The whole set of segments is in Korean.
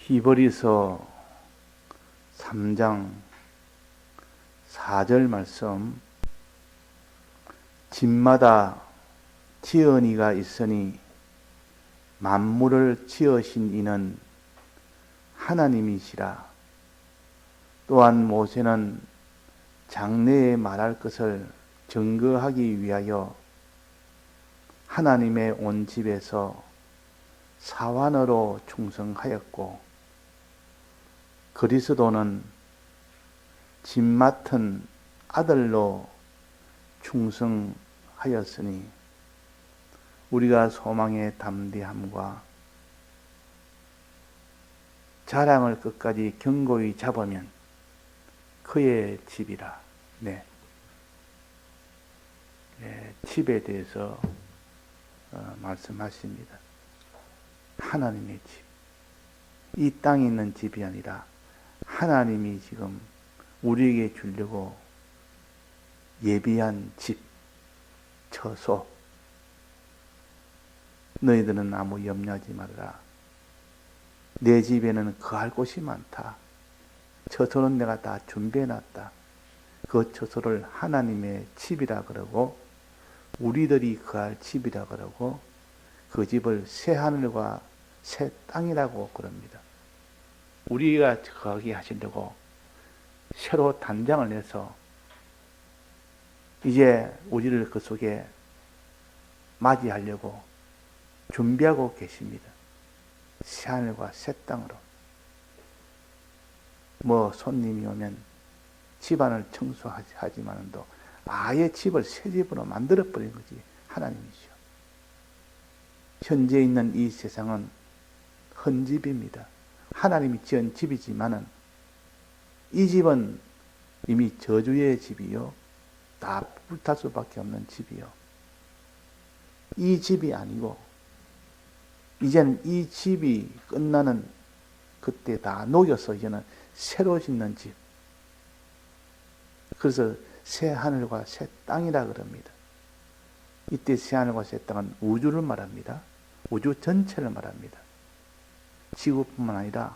히브리서 3장 4절 말씀. 집마다 지은 이가 있으니 만물을 지으신 이는 하나님이시라. 또한 모세는 장래에 말할 것을 증거하기 위하여 하나님의 온 집에서 사환으로 충성하였고, 그리스도는 집 맡은 아들로 충성하였으니 우리가 소망의 담대함과 자랑을 끝까지 견고히 잡으면 그의 집이라. 네. 집에 대해서 말씀하십니다. 하나님의 집. 이 땅에 있는 집이 아니라 하나님이 지금 우리에게 주려고 예비한 집, 처소. 너희들은 아무 염려하지 말라. 내 집에는 거할 곳이 많다. 처소는 내가 다 준비해놨다. 그 처소를 하나님의 집이라 그러고, 우리들이 거할 집이라 그러고, 그 집을 새 하늘과 새 땅이라고 그럽니다. 우리가 거하게 하시려고 새로 단장을 내서 이제 우리를 그 속에 맞이하려고 준비하고 계십니다. 새 하늘과 새 땅으로. 손님이 오면 집안을 청소하지만도 아예 집을 새 집으로 만들어버린 거지 하나님이시오. 현재 있는 이 세상은 헌집입니다. 하나님이 지은 집이지만은 이 집은 이미 저주의 집이요, 다 불탈 수밖에 없는 집이요. 이 집이 아니고 이제는 이 집이 끝나는 그때 다 녹여서 이제는 새로 짓는 집. 그래서 새 하늘과 새 땅이라 그럽니다. 이때 새 하늘과 새 땅은 우주를 말합니다. 우주 전체를 말합니다. 지구뿐만 아니라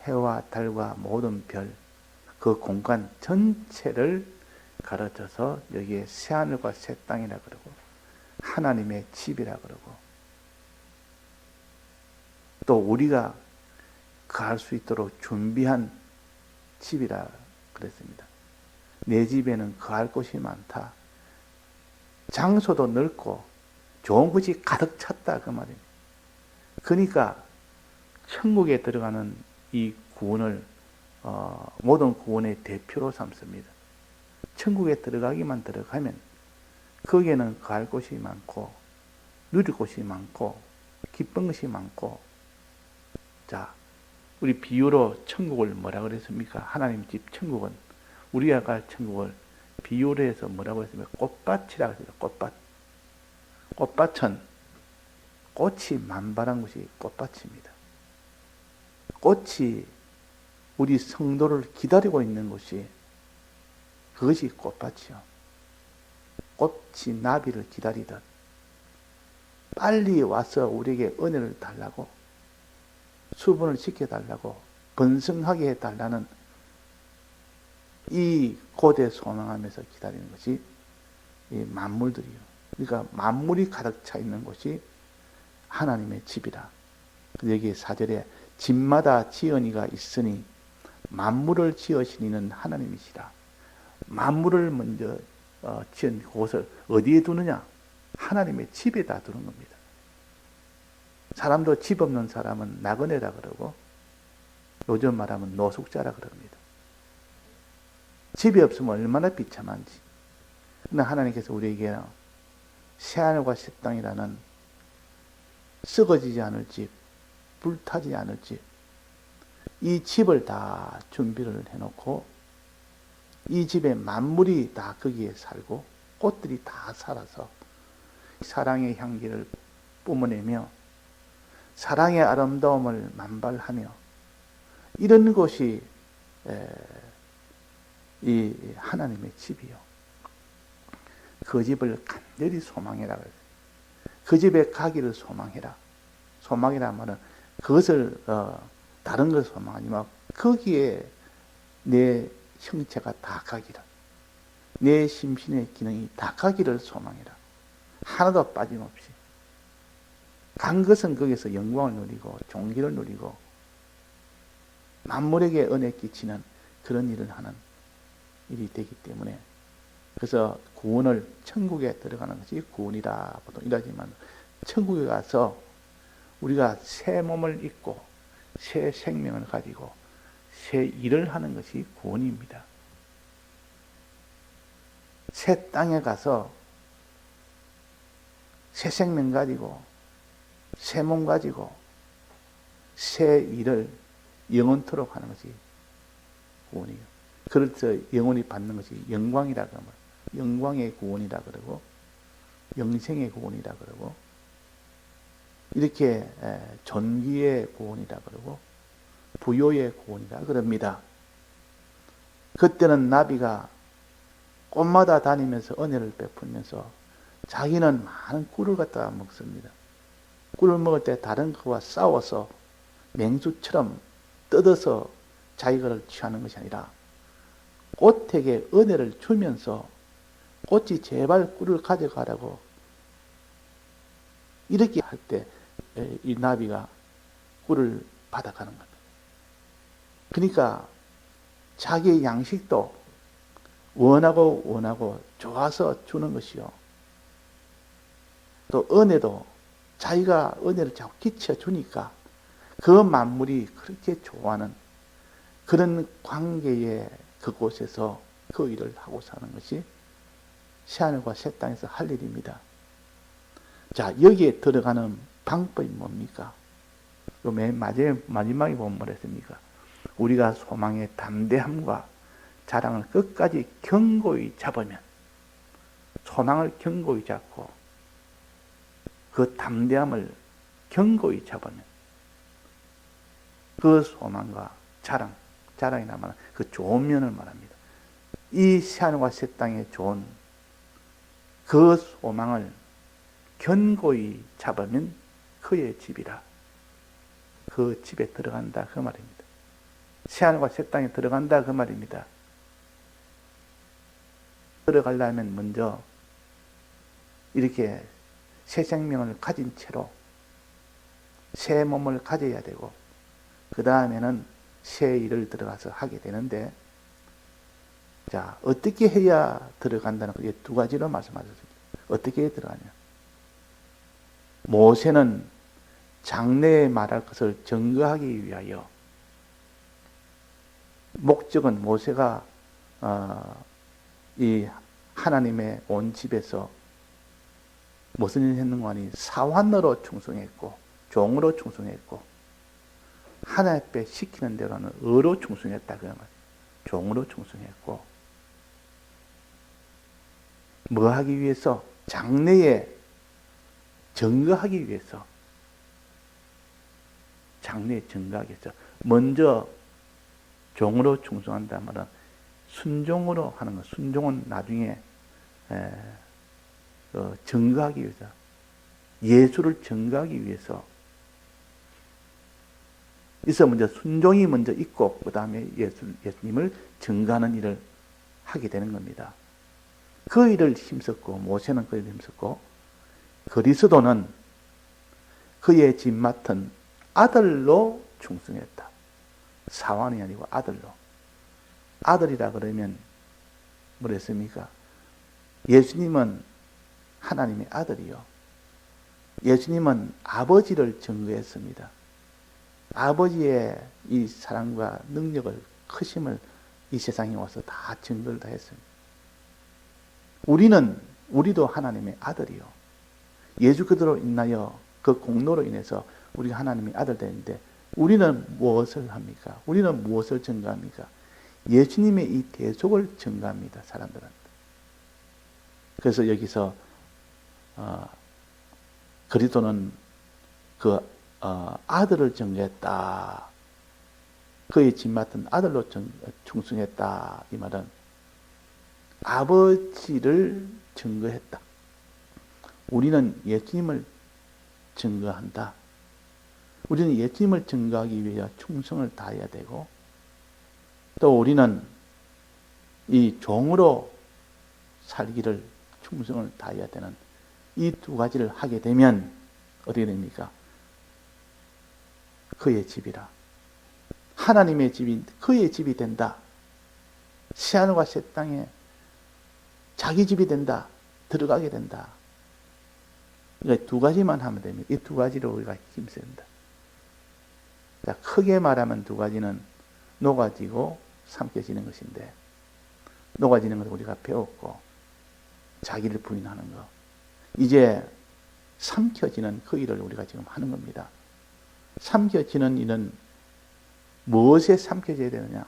해와 달과 모든 별, 그 공간 전체를 가르쳐서 여기에 새 하늘과 새 땅이라 그러고, 하나님의 집이라 그러고, 또 우리가 갈 수 있도록 준비한 집이라 그랬습니다. 내 집에는 거할 곳이 많다. 장소도 넓고 좋은 것이 가득 찼다, 그 말입니다. 그러니까 천국에 들어가는 이 구원을 모든 구원의 대표로 삼습니다. 천국에 들어가면 거기에는 거할 곳이 많고 누릴 곳이 많고 기쁜 것이 많고. 자, 우리 비유로 천국을 뭐라 그랬습니까? 하나님 집 천국은, 우리가 갈 천국을 비유로 해서 뭐라고 했습니까? 꽃밭이라고 했어요. 꽃밭. 꽃밭은 꽃이 만발한 곳이 꽃밭입니다. 꽃이 우리 성도를 기다리고 있는 곳이, 그것이 꽃밭이요. 꽃이 나비를 기다리듯 빨리 와서 우리에게 은혜를 달라고, 수분을 시켜달라고, 번성하게 해달라는 이 고대 소망하면서 기다리는 것이 이 만물들이요. 그러니까 만물이 가득 차 있는 곳이 하나님의 집이라. 여기 4절에 집마다 지은 이가 있으니 만물을 지으신 이는 하나님이시라. 만물을 먼저 지은 곳을 어디에 두느냐? 하나님의 집에다 두는 겁니다. 사람도 집 없는 사람은 나그네라 그러고, 요즘 말하면 노숙자라 그럽니다. 집이 없으면 얼마나 비참한지. 근데 하나님께서 우리에게 새하늘과 새 땅이라는 썩어지지 않을 집, 불타지 않을 집, 이 집을 다 준비를 해놓고, 이 집에 만물이 다 거기에 살고 꽃들이 다 살아서 사랑의 향기를 뿜어내며 사랑의 아름다움을 만발하며, 이런 것이 이 하나님의 집이요. 그 집을 간절히 소망해라. 그 집에 가기를 소망해라. 소망이란 말은 그것을 다른 걸 소망하지만 거기에 내 형체가 다 가기를, 내 심신의 기능이 다 가기를 소망해라. 하나도 빠짐없이. 간 것은 거기서 영광을 누리고 종기를 누리고 만물에게 은혜 끼치는 그런 일을 하는 일이 되기 때문에, 그래서 구원을, 천국에 들어가는 것이 구원이라 보통 이러지만, 천국에 가서 우리가 새 몸을 입고 새 생명을 가지고 새 일을 하는 것이 구원입니다. 새 땅에 가서 새 생명 가지고 새 몸 가지고 새 일을 영원토록 하는 것이 구원이에요. 그래서 영원히 받는 것이 영광이라 그러면 영광의 구원이라 그러고 영생의 구원이라 그러고 이렇게 존귀의 구원이라 그러고 부요의 구원이라 그럽니다. 그때는 나비가 꽃마다 다니면서 은혜를 베풀면서 자기는 많은 꿀을 갖다가 먹습니다. 꿀을 먹을 때 다른 것과 싸워서 맹수처럼 뜯어서 자기를 취하는 것이 아니라 꽃에게 은혜를 주면서 꽃이 제발 꿀을 가져가라고 이렇게 할 때 이 나비가 꿀을 받아가는 겁니다. 그러니까 자기의 양식도 원하고 좋아서 주는 것이요. 또 은혜도 자기가 은혜를 자꾸 끼쳐주니까 그 만물이 그렇게 좋아하는 그런 관계의 그곳에서 그 일을 하고 사는 것이 새하늘과 새 땅에서 할 일입니다. 자, 여기에 들어가는 방법이 뭡니까? 맨 마지막에 보면 뭐랬습니까? 우리가 소망의 담대함과 자랑을 끝까지 견고히 잡으면, 소망을 견고히 잡고 그 담대함을 견고히 잡으면 그 소망과 자랑이나 말하는 그 좋은 면을 말합니다. 이 새하늘과 새 땅의 좋은 그 소망을 견고히 잡으면 그의 집이라. 그 집에 들어간다 그 말입니다. 새하늘과 새 땅에 들어간다 그 말입니다. 들어가려면 먼저 이렇게 새 생명을 가진 채로 새 몸을 가져야 되고 그 다음에는 새 일을 들어가서 하게 되는데, 자, 어떻게 해야 들어간다는 거 두 가지로 말씀하셨습니다. 어떻게 들어가냐? 모세는 장래에 말할 것을 증거하기 위하여, 목적은 모세가 이 하나님의 온 집에서 무슨 일을 했는가 하니 사환으로 충성했고 종으로 충성했고 하나님 앞에 시키는 대로는 의로 충성했다 그 말이에요. 종으로 충성했고 뭐 하기 위해서? 장래에 증거하기 위해서. 장래에 증거하기 위해서 먼저 종으로 충성한다 말은 순종으로 하는 것. 순종은 나중에 증거하기 위해서, 예수를 증거하기 위해서. 그래서 먼저 순종이 먼저 있고 그 다음에 예수님을 증거하는 일을 하게 되는 겁니다. 그 일을 힘썼고 모세는 그 일을 힘썼고 그리스도는 그의 집 맡은 아들로 충성했다. 사환이 아니고 아들로. 아들이라 그러면 뭐랬습니까? 예수님은 하나님의 아들이요. 예수님은 아버지를 증거했습니다. 아버지의 이 사랑과 능력을, 크심을 이 세상에 와서 다 증거를 다 했습니다. 우리도 하나님의 아들이요. 예수 그리스도로 인하여 그 공로로 인해서 우리가 하나님의 아들 되는데 우리는 무엇을 합니까? 우리는 무엇을 증거합니까? 예수님의 이 대속을 증거합니다. 사람들한테. 그래서 여기서 그리스도는 그 아들을 증거했다. 그의 집 맡은 아들로 충성했다. 이 말은 아버지를 증거했다. 우리는 예수님을 증거한다. 우리는 예수님을 증거하기 위해 충성을 다해야 되고, 또 우리는 이 종으로 살기를 충성을 다해야 되는 이 두 가지를 하게 되면 어떻게 됩니까? 그의 집이라. 하나님의 집이 그의 집이 된다. 새하늘과 새 땅에 자기 집이 된다. 들어가게 된다. 그러니까 두 가지만 하면 됩니다. 이 두 가지로 우리가 힘쓴다. 크게 말하면 두 가지는 녹아지고 삼켜지는 것인데, 녹아지는 것을 우리가 배웠고, 자기를 부인하는 것. 이제 삼켜지는 그 일을 우리가 지금 하는 겁니다. 삼켜지는 일은 무엇에 삼켜져야 되느냐?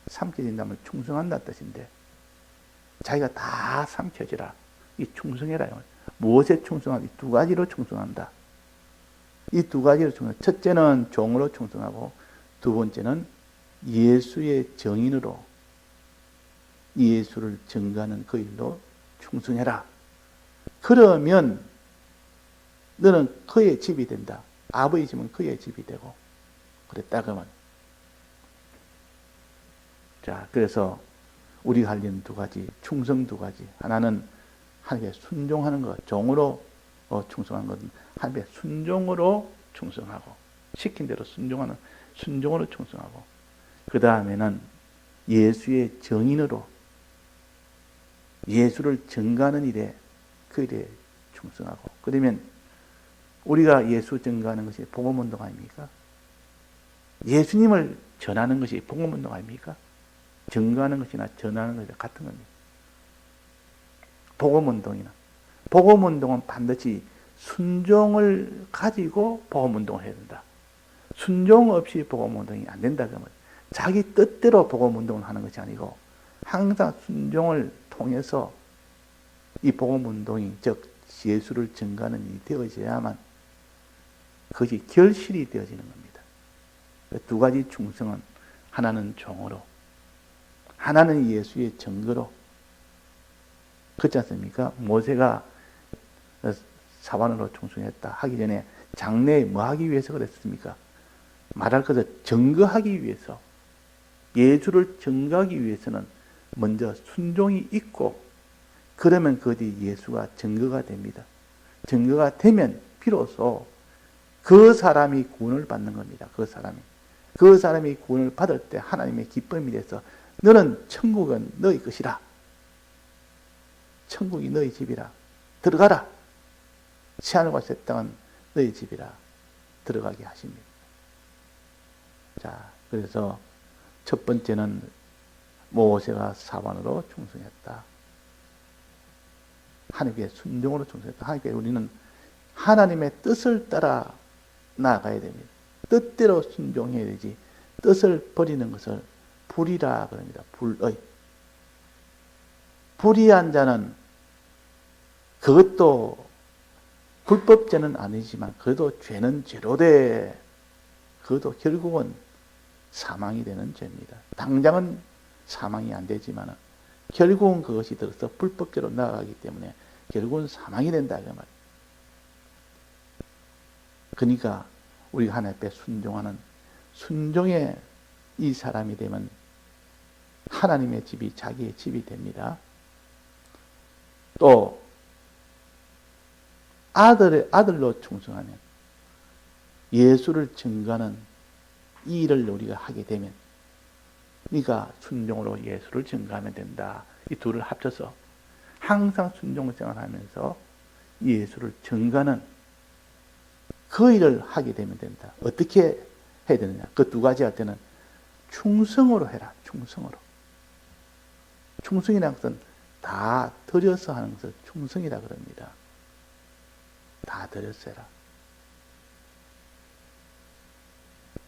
삼켜진다면 충성한다 뜻인데, 자기가 다 삼켜지라. 이 충성해라. 무엇에 충성한다? 이 두 가지로 충성한다. 이 두 가지로 충성. 첫째는 종으로 충성하고, 두 번째는 예수의 정인으로 예수를 증거하는 그 일로 충성해라. 그러면 너는 그의 집이 된다. 아버지 집은 그의 집이 되고. 그랬다 그러면. 자, 그래서 우리가 할 일은 두 가지, 충성 두 가지. 하나는 하나님께 순종하는 것, 종으로 충성하는 것은 하나님께 순종으로 충성하고, 시킨 대로 순종하는 순종으로 충성하고, 그 다음에는 예수의 정인으로 예수를 증거하는 일에 그 일에 충성하고. 그러면 우리가 예수 증거하는 것이 복음운동 아닙니까? 예수님을 전하는 것이 복음운동 아닙니까? 증거하는 것이나 전하는 것이나 같은 겁니다. 복음운동이나. 복음운동은 반드시 순종을 가지고 복음운동을 해야 된다. 순종 없이 복음운동이 안 된다 그러면 자기 뜻대로 복음운동을 하는 것이 아니고 항상 순종을 통해서 이 복음운동이, 즉 예수를 증거하는 일이 되어져야만 그것이 결실이 되어지는 겁니다. 두 가지 충성은 하나는 종으로, 하나는 예수의 증거로. 그렇지 않습니까? 모세가 사반으로 충성했다 하기 전에 장래에 뭐 하기 위해서 그랬습니까? 말할 것을 증거하기 위해서, 예수를 증거하기 위해서는 먼저 순종이 있고, 그러면 그것이 예수가 증거가 됩니다. 증거가 되면 비로소 그 사람이 구원을 받는 겁니다. 그 사람이 구원을 받을 때 하나님의 기쁨이 돼서 너는 천국은 너희 것이라. 천국이 너희 집이라. 들어가라. 새하늘과 새 땅은 너희 집이라. 들어가게 하십니다. 자, 그래서 첫 번째는 모세가 사반으로 충성했다. 하나님께 순종으로 충성했다. 하나님께 우리는 하나님의 뜻을 따라 나아가야 됩니다. 뜻대로 순종해야 되지, 뜻을 버리는 것을 불의라 그럽니다. 불의. 불의한 자는 그것도 불법죄는 아니지만 그래도 죄는 죄로되 그것도 결국은 사망이 되는 죄입니다. 당장은 사망이 안 되지만 결국은 그것이 들어서 불법죄로 나아가기 때문에 결국은 사망이 된다 그 말이에요. 그러니까 우리가 하나님 앞에 순종하는 순종의 이 사람이 되면 하나님의 집이 자기의 집이 됩니다. 또 아들로 충성하면 예수를 증거하는 이 일을 우리가 하게 되면 네가 순종으로 예수를 증거하면 된다. 이 둘을 합쳐서 항상 순종을 생활하면서 예수를 증거하는 그 일을 하게 되면 된다. 어떻게 해야 되느냐? 그 두 가지 할 때는 충성으로 해라. 충성으로. 충성이라는 것은 다 들여서 하는 것을 충성이라 그럽니다. 다 들여서 해라.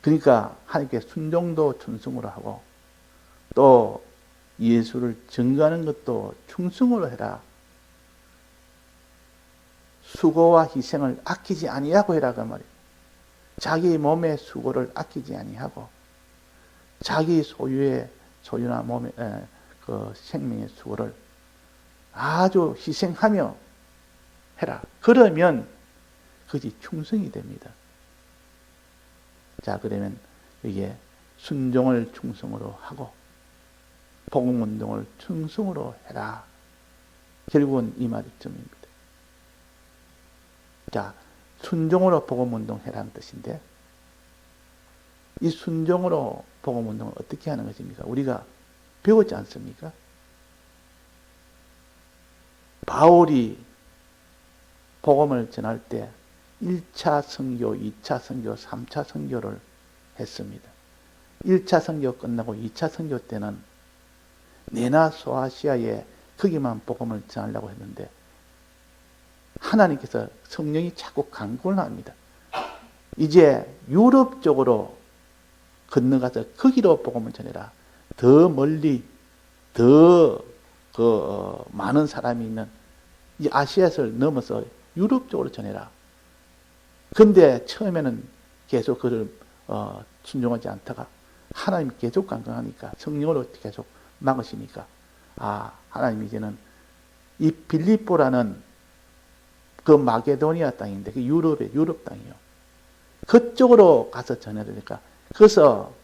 그러니까 하나님께 순종도 충성으로 하고 또 예수를 증거하는 것도 충성으로 해라. 수고와 희생을 아끼지 아니하고 해라 그 말이에요. 자기 몸의 수고를 아끼지 아니하고 자기 소유나 몸의 그 생명의 수고를 아주 희생하며 해라. 그러면 그것이 충성이 됩니다. 자, 그러면 이게 순종을 충성으로 하고 복음운동을 충성으로 해라. 결국은 이 말씀입니다. 자, 순종으로 복음운동 해라는 뜻인데, 이 순종으로 복음운동을 어떻게 하는 것입니까? 우리가 배웠지 않습니까? 바울이 복음을 전할 때 1차 선교, 2차 선교, 3차 선교를 했습니다. 1차 선교 끝나고 2차 선교 때는 내나 소아시아에 거기만 복음을 전하려고 했는데 하나님께서 성령이 자꾸 강권을 합니다. 이제 유럽 쪽으로 건너가서 거기로 복음을 전해라. 더 멀리 더 많은 사람이 있는 이 아시아를 넘어서 유럽 쪽으로 전해라. 근데 처음에는 계속 그를 순종하지 않다가 하나님이 계속 강권하니까 성령으로 계속 막으시니까 하나님 이제는 이 빌립보라는 그 마게도니아 땅인데 그 유럽 땅이요. 그쪽으로 가서 전해야 되니까 그래서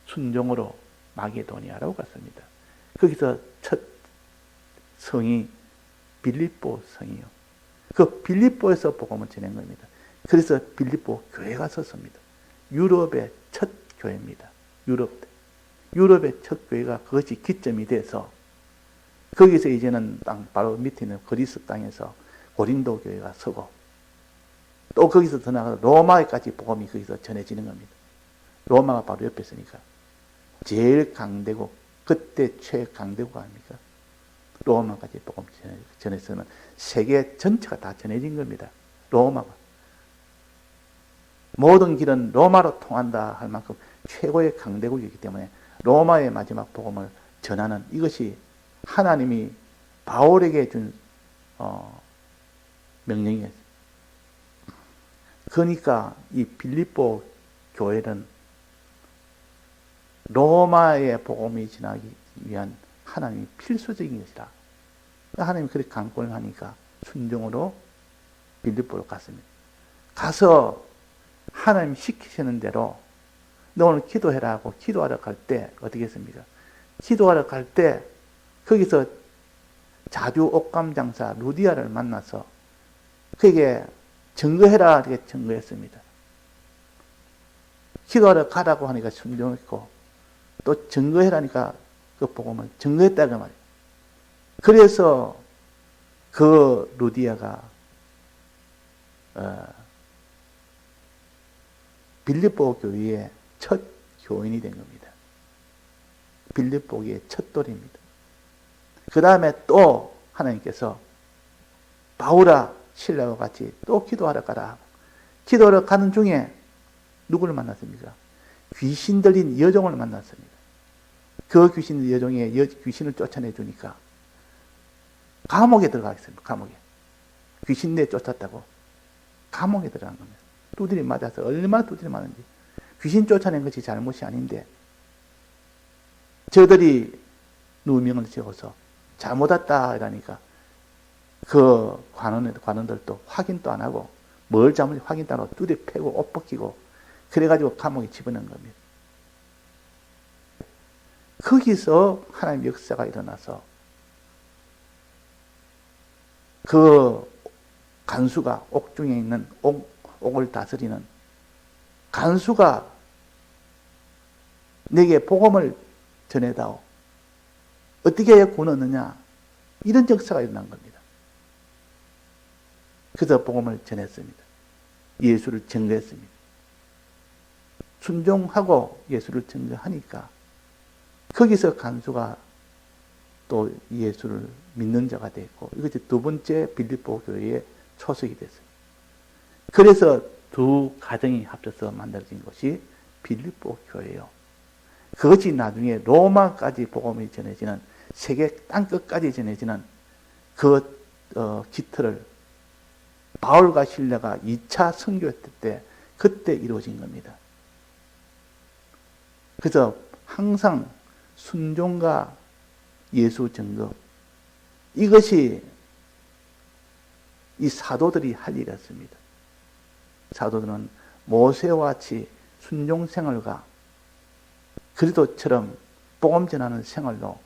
순종으로 마게도니아라고 갔습니다. 거기서 첫 성이 빌립보 성이요. 그 빌립보에서 복음을 전한 겁니다. 그래서 빌립보 교회가 섰습니다. 유럽의 첫 교회입니다. 유럽의 첫 교회가 그것이 기점이 돼서 거기서 이제는 땅 바로 밑에 있는 그리스 땅에서 고린도 교회가 서고 또 거기서 더 나가서 로마에까지 복음이 거기서 전해지는 겁니다. 로마가 바로 옆에 있으니까 제일 강대국, 그때 최강대국 아닙니까? 로마까지 복음 전해서는 세계 전체가 다 전해진 겁니다. 로마가. 모든 길은 로마로 통한다 할 만큼 최고의 강대국이기 때문에 로마의 마지막 복음을 전하는 이것이 하나님이 바울에게 준 명령이었어요. 그러니까 이 빌립보 교회는 로마의 복음이 전하기 위한 하나님이 필수적인 것이다. 하나님이 그렇게 강권을 하니까 순종으로 빌립보로 갔습니다. 가서 하나님 시키시는 대로 너 오늘 기도해라 하고 기도하러 갈 때 어떻게 했습니까? 기도하러 갈 때 거기서 자주 옷감 장사 루디아를 만나서 그에게 증거해라 이렇게 증거했습니다. 기도하러 가라고 하니까 순종했고 또 증거해라니까 그 복음을 증거했다고 말이에요. 그래서 그 루디아가 빌립보 교회의 첫 교인이 된 겁니다. 빌립보 교회의 첫 돌입니다. 그 다음에 또 하나님께서 바울아 신라와 같이 또 기도하러 가라 하고 기도하러 가는 중에 누구를 만났습니까? 귀신 들린 여종을 만났습니다. 그 귀신 여종의 귀신을 쫓아내 주니까 감옥에 들어가 있습니다. 감옥에. 귀신 내 쫓았다고 감옥에 들어간 겁니다. 두드리 맞아서 얼마나 두드리 맞는지. 귀신 쫓아낸 것이 잘못이 아닌데 저들이 누명을 지어서 잘못했다 이러니까 그 관원들도 확인도 안 하고 뭘 잘못인지 확인도 안 하고 두드려 패고 옷 벗기고 그래가지고 감옥에 집어넣은 겁니다. 거기서 하나님의 역사가 일어나서 그 간수가 옥중에 있는 옥을 다스리는 간수가 내게 복음을 전해다오. 어떻게 구원 얻느냐? 이런 역사가 일어난 겁니다. 그래서 복음을 전했습니다. 예수를 증거했습니다. 순종하고 예수를 증거하니까 거기서 간수가 또 예수를 믿는 자가 됐고 이것이 두 번째 빌립보 교회의 초석이 됐어요. 그래서 두 가정이 합쳐서 만들어진 것이 빌립보 교회예요. 그것이 나중에 로마까지 복음이 전해지는 세계 땅끝까지 전해지는 그 기틀을 바울과 실라가 2차 선교했을 때 그때 이루어진 겁니다. 그래서 항상 순종과 예수 증거 이것이 이 사도들이 할 일이었습니다. 사도들은 모세와 같이 순종 생활과 그리스도처럼 복음 전하는 생활로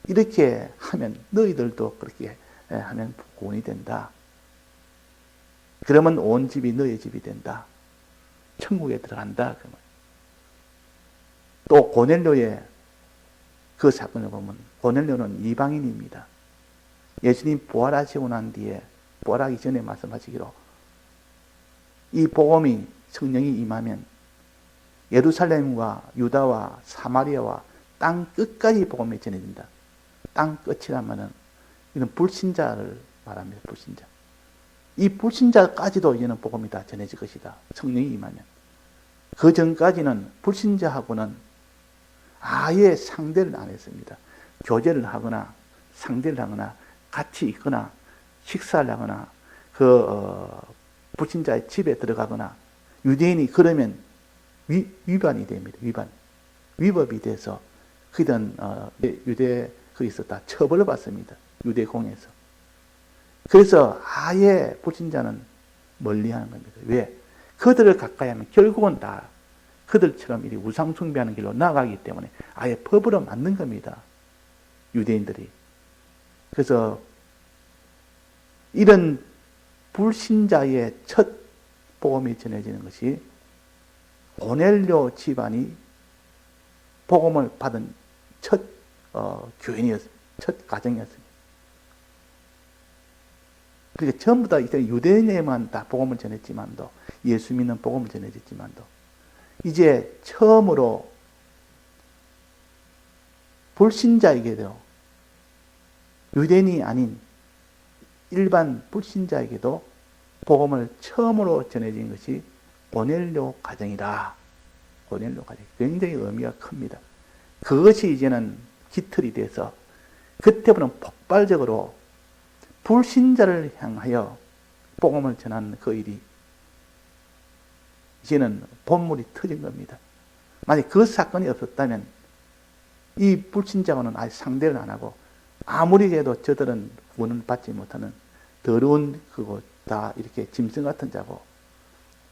이렇게 하면 너희들도 그렇게 하면 구원이 된다. 그러면 온 집이 너희 집이 된다. 천국에 들어간다. 또 고넬료의 그 사건을 보면 고넬료는 이방인입니다. 예수님 부활하시고 난 뒤에 부활하기 전에 말씀하시기로 이 복음이 성령이 임하면 예루살렘과 유다와 사마리아와 땅 끝까지 복음이 전해진다. 땅 끝이라면은 이는 불신자를 말합니다. 불신자. 이 불신자까지도 이제는 복음이 다 전해질 것이다. 성령이 임하면. 그 전까지는 불신자하고는 아예 상대를 안 했습니다. 교제를 하거나 상대를 하거나 같이 있거나 식사를 하거나 불신자의 집에 들어가거나 유대인이 그러면 위반이 됩니다. 위법이 돼서 그들은 유대 거기서 다 처벌을 받습니다. 유대공에서. 그래서 아예 불신자는 멀리하는 겁니다. 왜? 그들을 가까이 하면 결국은 다 그들처럼 이 우상 숭배하는 길로 나아가기 때문에 아예 법으로 만든 겁니다. 유대인들이. 그래서 이런 불신자의 첫 복음이 전해지는 것이 고넬료 집안이 복음을 받은 첫 교인이었습니다. 첫 가정이었습니다. 그러니까 전부 다 이제 유대인에만 다 복음을 전했지만도 예수 믿는 복음을 전해졌지만도 이제 처음으로 불신자에게도 유대인이 아닌 일반 불신자에게도 복음을 처음으로 전해진 것이 고넬료 가정이다. 고넬료 가정. 굉장히 의미가 큽니다. 그것이 이제는 깃털이 돼서 그때부터는 폭발적으로 불신자를 향하여 복음을 전하는 그 일이 이제는 본물이 터진 겁니다. 만약 그 사건이 없었다면 이 불신자와는 아예 상대를 안 하고 아무리 해도 저들은 구원을 받지 못하는 더러운 그거 다 이렇게 짐승 같은 자고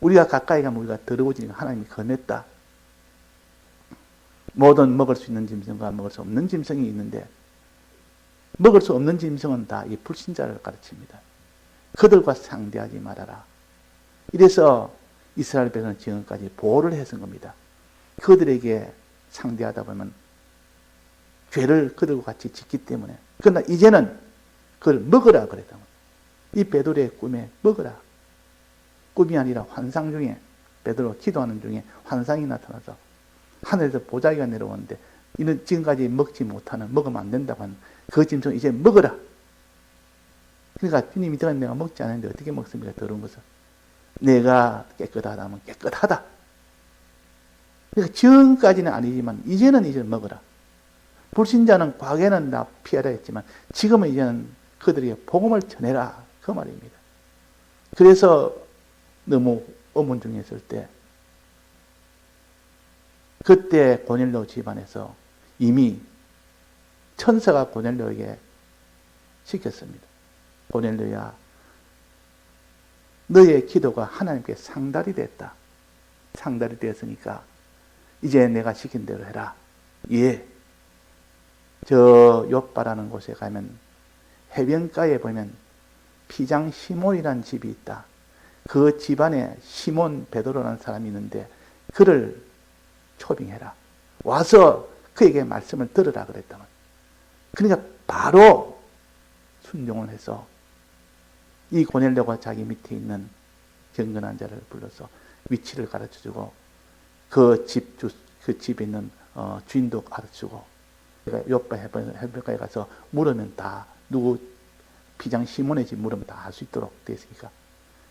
우리가 가까이 가면 우리가 더러워지니까 하나님이 검했다. 모든 먹을 수 있는 짐승과 먹을 수 없는 짐승이 있는데 먹을 수 없는 짐승은 다 이 불신자를 가르칩니다. 그들과 상대하지 말아라. 이래서 이스라엘 백성은 지금까지 보호를 했은 겁니다. 그들에게 상대하다 보면 죄를 그들과 같이 짓기 때문에. 그러나 이제는 그걸 먹으라 그랬다. 이 베드로의 꿈에 먹으라. 꿈이 아니라 환상 중에 베드로 기도하는 중에 환상이 나타나서 하늘에서 보자기가 내려오는데 이는 지금까지 먹지 못하는 먹으면 안 된다고 하는 그 짐승 이제 먹어라. 그러니까 주님이 이때까지 내가 먹지 않았는데 어떻게 먹습니까? 더러운 것을. 내가 깨끗하다면 깨끗하다. 그러니까 지금까지는 아니지만 이제는 이제 먹어라. 불신자는 과거에는 나 피하라 했지만 지금은 이제는 그들에게 복음을 전해라. 그 말입니다. 그래서 너무 어문중에 있을 때 그때 고넬료 집안에서 이미 천사가 고넬료에게 시켰습니다. 고넬료야, 너의 기도가 하나님께 상달이 됐다. 상달이 됐으니까 이제 내가 시킨 대로 해라. 예. 저 욥바라는 곳에 가면 해변가에 보면 피장 시몬이라는 집이 있다. 그 집안에 시몬 베드로라는 사람이 있는데 그를 초빙해라. 와서 그에게 말씀을 들으라 그랬다. 그러니까 바로 순종을 해서 이 고넬료가 자기 밑에 있는 경건한 자를 불러서 위치를 가르쳐주고 그 집에 있는 주인도 가르쳐주고 욥바 해변가에 가서 물으면 다 누구 피장 시몬의 집 물으면 다 알 수 있도록 되어 있으니까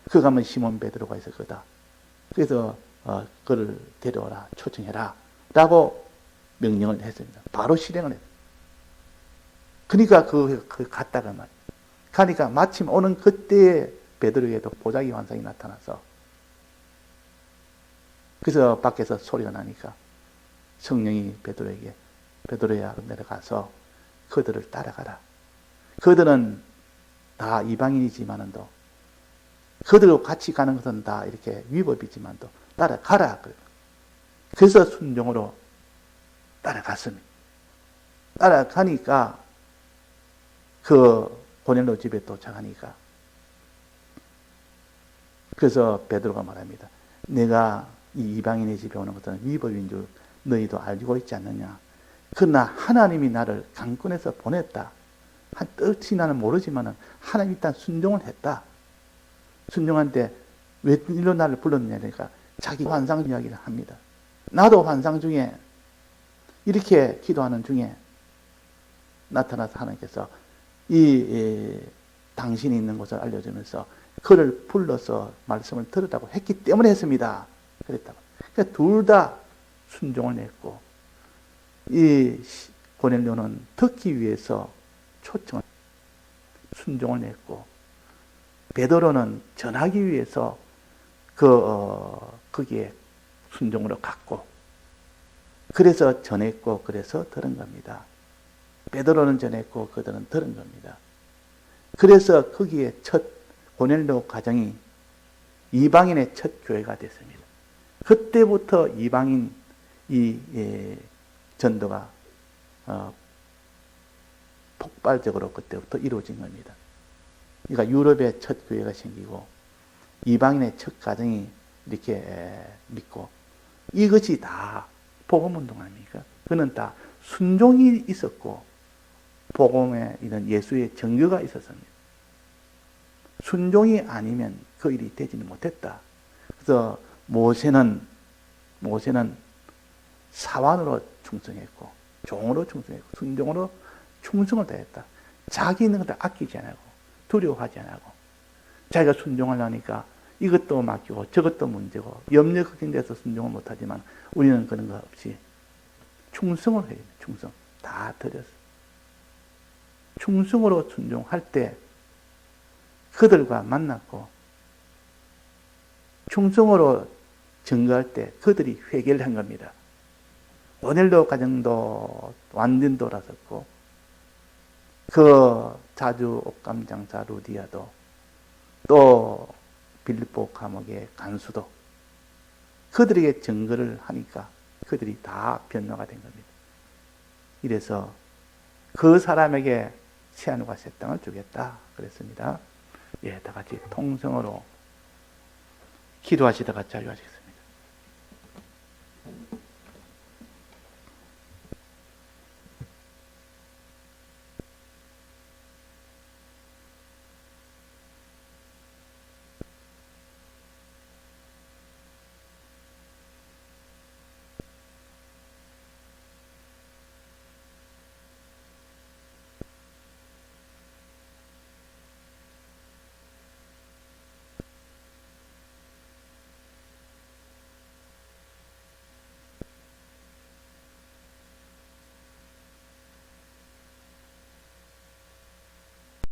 그 가면 시몬 베드로가 있을 거다. 그래서 그를 데려오라 초청해라 라고 명령을 했습니다. 바로 실행을 했습니다. 그러니까 그 갔다가 말이에요. 가니까 마침 오는 그때에 베드로에게도 보자기 환상이 나타나서 그래서 밖에서 소리가 나니까 성령이 베드로에게 베드로야 내려가서 그들을 따라가라. 그들은 다 이방인이지만도 그들과 같이 가는 것은 다 이렇게 위법이지만도 따라가라. 그래서 순종으로 따라갔습니다. 따라가니까 그 고넬로 집에 도착하니까 그래서 베드로가 말합니다. 내가 이 이방인의 집에 오는 것은 위법인 줄 너희도 알고 있지 않느냐. 그러나 하나님이 나를 강권에서 보냈다. 한 뜻이 나는 모르지만 하나님이 일단 순종을 했다. 순종한데 왜 일로 나를 불렀느냐니까 자기 환상 이야기를 합니다. 나도 환상 중에 이렇게 기도하는 중에 나타나서 하나님께서 당신이 있는 곳을 알려주면서 그를 불러서 말씀을 들으라고 했기 때문에 했습니다. 그랬다고. 그러니까 둘 다 순종을 냈고 이 고넬료는 듣기 위해서 초청을 순종을 냈고 베드로는 전하기 위해서 거기에 순종으로 갔고 그래서 전했고 그래서 들은 겁니다. 베드로는 전했고 그들은 들은 겁니다. 그래서 거기에 첫 고넬료 가정이 이방인의 첫 교회가 됐습니다. 그때부터 이방인 전도가 폭발적으로 그때부터 이루어진 겁니다. 그러니까 유럽의 첫 교회가 생기고 이방인의 첫 가정이 이렇게 믿고 이것이 다 복음운동 아닙니까? 그는 다 순종이 있었고 복음에 이런 예수의 정교가 있었습니다. 순종이 아니면 그 일이 되지는 못했다. 그래서 모세는 사환으로 충성했고 종으로 충성했고 순종으로 충성을 다했다. 자기 있는 것들 아끼지 않고 두려워하지 않고 자기가 순종을 하니까 이것도 맡기고 저것도 문제고 염려 걱정돼서 순종을 못하지만 우리는 그런 거 없이 충성을 해야 돼. 충성 다 드렸어. 충성으로 순종할 때 그들과 만났고 충성으로 증거할 때 그들이 회개를 한 겁니다. 고넬료 가정도 완전 돌아섰고 그 자주 옥감장사 루디아도 또 빌립보 감옥의 간수도 그들에게 증거를 하니까 그들이 다 변화가 된 겁니다. 이래서 그 사람에게 새하늘과 새 땅을 주겠다 그랬습니다. 예, 다 같이 통성으로 기도하시다가 자유하시겠습니다.